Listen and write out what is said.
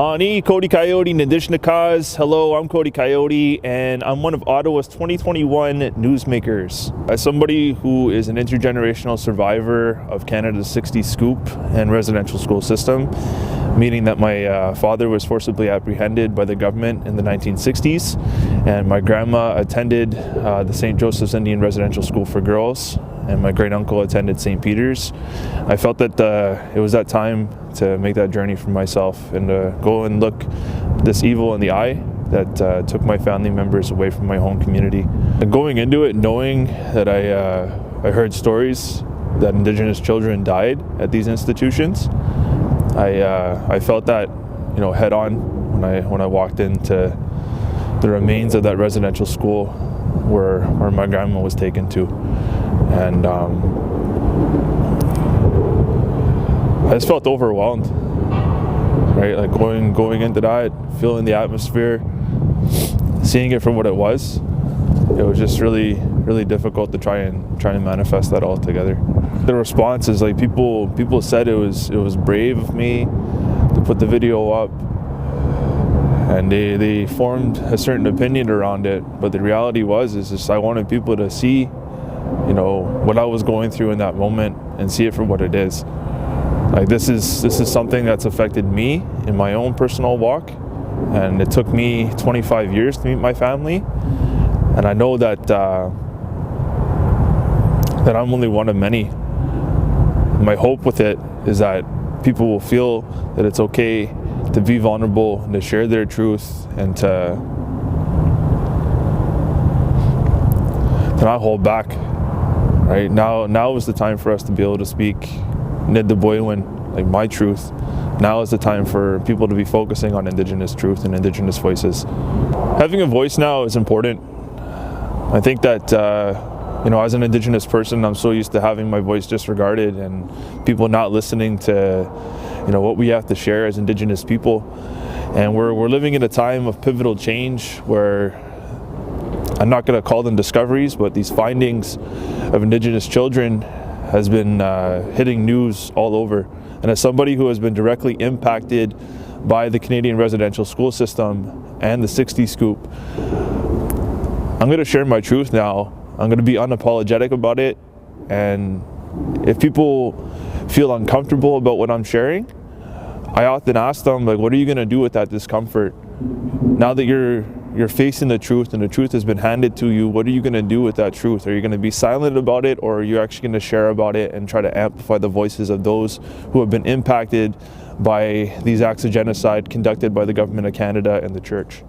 Ani, Cody Coyote, Indigenous. Hello, I'm Cody Coyote, and I'm one of Ottawa's 2021 Newsmakers. As somebody who is an intergenerational survivor of Canada's 60s scoop and residential school system, meaning that my father was forcibly apprehended by the government in the 1960s, and my grandma attended the St. Joseph's Indian Residential School for Girls, and my great uncle attended St. Peter's. I felt that it was that time to make that journey for myself and to go and look this evil in the eye that took my family members away from my home community. And going into it, knowing that I heard stories that Indigenous children died at these institutions, I felt that, head on when I walked into the remains of that residential school where my grandma was taken to. And I just felt overwhelmed, right? Like going into that, feeling the atmosphere, seeing it for what it was. It was just really, really difficult to try and manifest that all together. The response is like people said it was brave of me to put the video up, and they formed a certain opinion around it. But the reality is I wanted people to see, what I was going through in that moment and see it for what it is. Like this is something that's affected me in my own personal walk, and it took me 25 years to meet my family, and I know that that I'm only one of many. My hope with it is that people will feel that it's okay to be vulnerable and to share their truth and to not hold back. Right now is the time for us to be able to speak Nid the Boywin, like my truth. Now is the time for people to be focusing on Indigenous truth and Indigenous voices. Having a voice now is important. I think that as an Indigenous person, I'm so used to having my voice disregarded and people not listening to what we have to share as Indigenous people. And we're living in a time of pivotal change where I'm not going to call them discoveries, but these findings of Indigenous children has been hitting news all over. And as somebody who has been directly impacted by the Canadian residential school system and the 60 scoop, I'm going to share my truth now. I'm going to be unapologetic about it. And if people feel uncomfortable about what I'm sharing, I often ask them, like, what are you going to do with that discomfort? Now that you're facing the truth and the truth has been handed to you, what are you going to do with that truth? Are you going to be silent about it, or are you actually going to share about it and try to amplify the voices of those who have been impacted by these acts of genocide conducted by the government of Canada and the church?